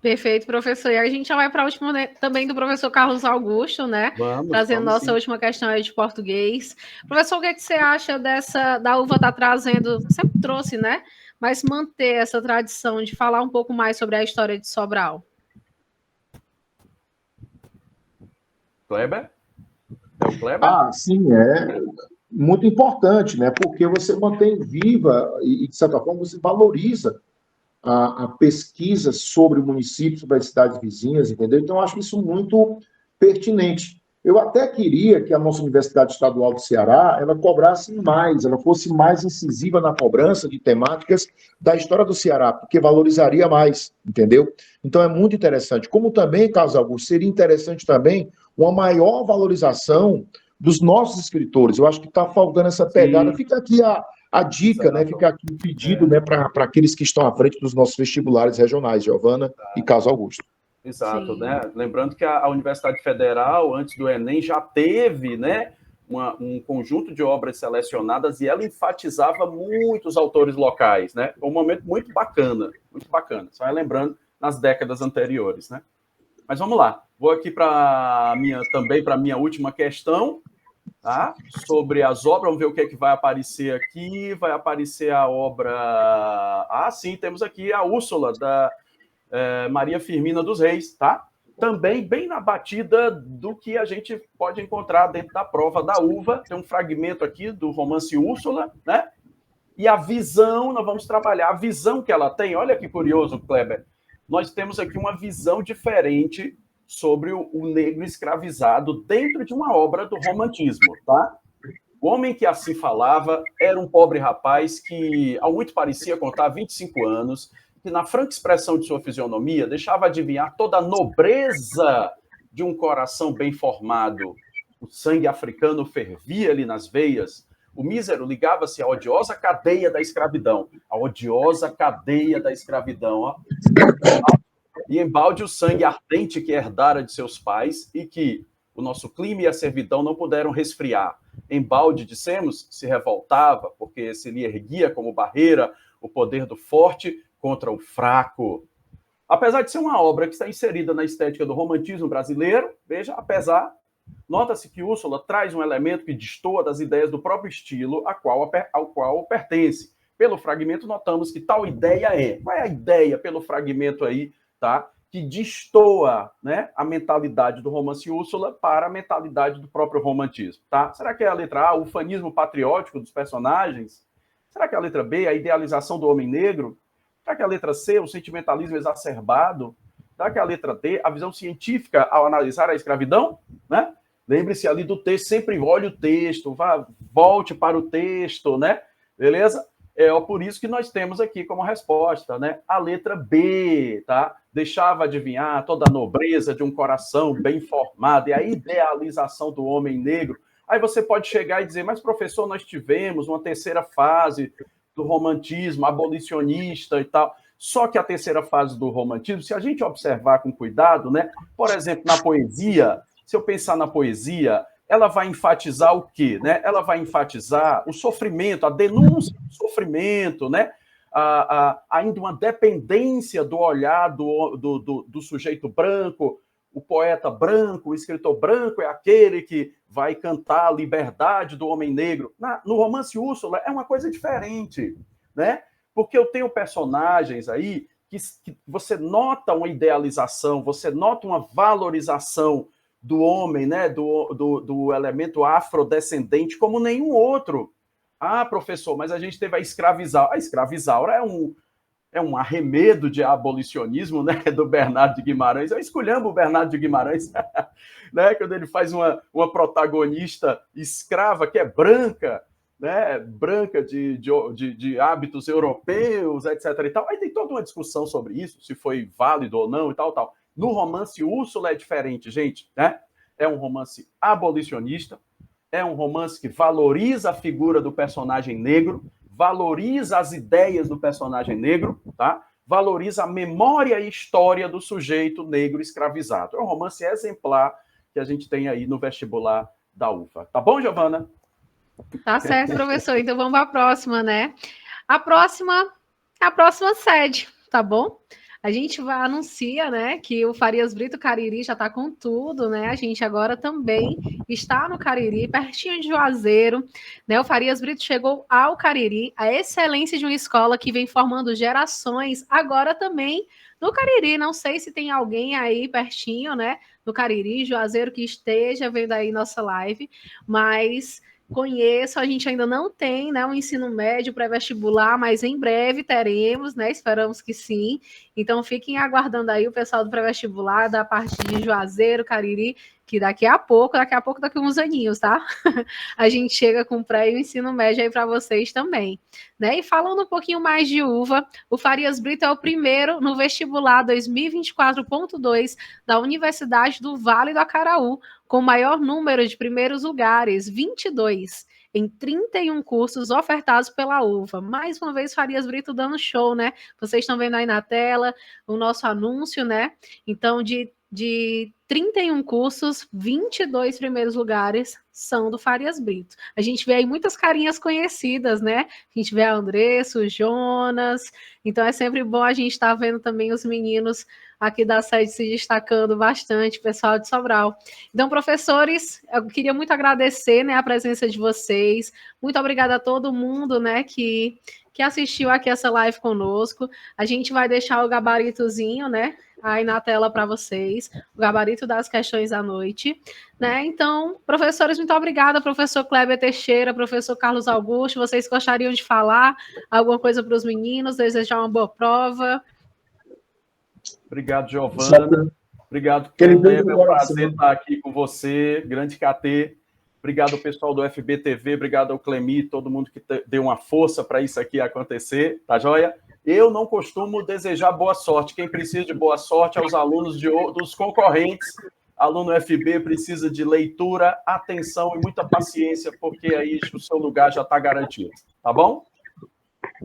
Perfeito, professor. E a gente já vai para a última, né, também do professor Carlos Augusto, né? Trazendo nossa última questão aí de português. Professor, o que você acha da uva tá trazendo, sempre trouxe, né? Mas manter essa tradição de falar um pouco mais sobre a história de Sobral? Kleber? É o Kleber? Sim, é muito importante, né? Porque você mantém viva e, de certa forma, você valoriza a pesquisa sobre o município, sobre as cidades vizinhas, entendeu? Então, eu acho isso muito pertinente. Eu até queria que a nossa Universidade Estadual do Ceará, ela cobrasse mais, ela fosse mais incisiva na cobrança de temáticas da história do Ceará, porque valorizaria mais, entendeu? Então, é muito interessante. Como também, Carlos Augusto, seria interessante também uma maior valorização dos nossos escritores. Eu acho que está faltando essa pegada. Sim. Fica aqui a dica, né? Fica aqui o pedido, né, para aqueles que estão à frente dos nossos vestibulares regionais, Giovana e Carlos Augusto. Exato, né? Lembrando que a Universidade Federal, antes do Enem, já teve, né, um conjunto de obras selecionadas e ela enfatizava muitos autores locais, né? Foi um momento muito bacana, só lembrando nas décadas anteriores, né? Mas vamos lá, vou aqui para a minha última questão, tá? Sobre as obras, vamos ver o que é que vai aparecer aqui. Vai aparecer a obra... sim, temos aqui a Úrsula, da Maria Firmina dos Reis, tá? Também bem na batida do que a gente pode encontrar dentro da prova da uva. Tem um fragmento aqui do romance Úrsula, né? E a visão, nós vamos trabalhar a visão que ela tem. Olha que curioso, Kleber. Nós temos aqui uma visão diferente sobre o negro escravizado dentro de uma obra do romantismo, tá? O homem que assim falava era um pobre rapaz que, ao muito parecia contar 25 anos, que na franca expressão de sua fisionomia deixava adivinhar toda a nobreza de um coração bem formado. O sangue africano fervia-lhe nas veias. O mísero ligava-se à odiosa cadeia da escravidão. A odiosa cadeia da escravidão, ó. E embalde o sangue ardente que herdara de seus pais e que o nosso clima e a servidão não puderam resfriar. Embalde, dissemos, se revoltava, porque se lhe erguia como barreira o poder do forte contra o fraco. Apesar de ser uma obra que está inserida na estética do romantismo brasileiro, veja, nota-se que Úrsula traz um elemento que destoa das ideias do próprio estilo ao qual pertence. Pelo fragmento, notamos que tal ideia qual é a ideia pelo fragmento aí, tá? Que destoa, né, a mentalidade do romance Úrsula para a mentalidade do próprio romantismo, tá? Será que é a letra A, o ufanismo patriótico dos personagens? Será que é a letra B, a idealização do homem negro? Será que é a letra C, o sentimentalismo exacerbado? Será que é a letra D, a visão científica ao analisar a escravidão? Né? Lembre-se ali do texto, sempre olhe o texto, volte para o texto, né? Beleza? É por isso que nós temos aqui como resposta, né? A letra B, tá? Deixava adivinhar toda a nobreza de um coração bem formado e a idealização do homem negro. Aí você pode chegar e dizer, mas professor, nós tivemos uma terceira fase do romantismo abolicionista e tal. Só que a terceira fase do romantismo, se a gente observar com cuidado, né? Por exemplo, na poesia, se eu pensar na poesia, ela vai enfatizar o quê? Né? Ela vai enfatizar o sofrimento, a denúncia do sofrimento, né? Ainda uma dependência do olhar do sujeito branco. O poeta branco, o escritor branco é aquele que vai cantar a liberdade do homem negro. No romance Úrsula é uma coisa diferente, né? Porque eu tenho personagens aí que você nota uma idealização, você nota uma valorização do homem, né? Do elemento afrodescendente como nenhum outro. Ah, professor, mas a gente teve a escravizaura. A escravizaura é um arremedo de abolicionismo, né, do Bernardo de Guimarães. Eu esculhambo o Bernardo de Guimarães, né, quando ele faz uma protagonista escrava que é branca, né, branca de hábitos europeus, etc. e tal. Aí tem toda uma discussão sobre isso, se foi válido ou não e tal, tal. No romance Úrsula é diferente, gente, né? É um romance abolicionista, é um romance que valoriza a figura do personagem negro, valoriza as ideias do personagem negro, tá? Valoriza a memória e história do sujeito negro escravizado. É um romance exemplar que a gente tem aí no vestibular da UFA. Tá bom, Giovana? Tá certo, professor. Então vamos para a próxima, né? A próxima sede, tá bom? A gente anuncia, né, que o Farias Brito Cariri já está com tudo, né? A gente agora também está no Cariri, pertinho de Juazeiro, né? O Farias Brito chegou ao Cariri, a excelência de uma escola que vem formando gerações, agora também no Cariri. Não sei se tem alguém aí pertinho, né, no Cariri, Juazeiro, que esteja vendo aí nossa live, mas conheço, a gente ainda não tem, né, um ensino médio pré-vestibular, mas em breve teremos, né, esperamos que sim. Então fiquem aguardando aí o pessoal do pré-vestibular da parte de Juazeiro, Cariri, que daqui a pouco, daqui uns aninhos, tá? A gente chega com pré e o ensino médio aí para vocês também, né? E falando um pouquinho mais de UVA, o Farias Brito é o primeiro no vestibular 2024.2 da Universidade do Vale do Acaraú, com maior número de primeiros lugares, 22, em 31 cursos ofertados pela UVA. Mais uma vez, Farias Brito dando show, né? Vocês estão vendo aí na tela o nosso anúncio, né? Então, de 31 cursos, 22 primeiros lugares são do Farias Brito. A gente vê aí muitas carinhas conhecidas, né? A gente vê a Andressa, o Jonas. Então, é sempre bom a gente estar vendo também os meninos aqui da sede se destacando bastante, pessoal de Sobral. Então, professores, eu queria muito agradecer, né, a presença de vocês. Muito obrigada a todo mundo, né, que assistiu aqui essa live conosco. A gente vai deixar o gabaritozinho, né, aí na tela para vocês, o gabarito das questões à noite, né? Então, professores, muito obrigada, professor Kleber Teixeira, professor Carlos Augusto. Vocês gostariam de falar alguma coisa para os meninos, desejar uma boa prova? Obrigado, Giovana. Obrigado, Kleber. É um prazer estar aqui com você, grande KT. Obrigado ao pessoal do FBTV, obrigado ao Clemi, todo mundo que deu uma força para isso aqui acontecer, tá joia? Eu não costumo desejar boa sorte. Quem precisa de boa sorte é os alunos dos concorrentes. Aluno FB precisa de leitura, atenção e muita paciência, porque aí o seu lugar já está garantido. Tá bom?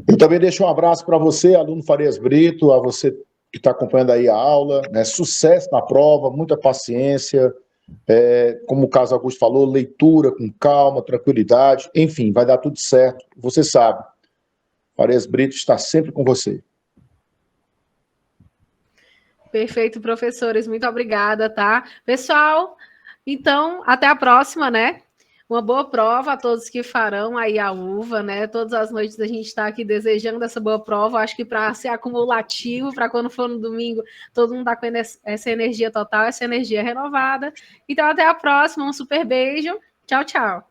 Eu também deixo um abraço para você, aluno Farias Brito, a você que está acompanhando aí a aula, né? Sucesso na prova, muita paciência, como o Carlos Augusto falou, leitura com calma, tranquilidade, enfim, vai dar tudo certo. Você sabe, Farias Brito está sempre com você. Perfeito, professores, muito obrigada, tá? Pessoal, então, até a próxima, né? Uma boa prova a todos que farão aí a UVA, né? Todas as noites a gente está aqui desejando essa boa prova. Acho que para ser acumulativo, para quando for no domingo, todo mundo está com essa energia total, essa energia renovada. Então, até a próxima. Um super beijo. Tchau, tchau.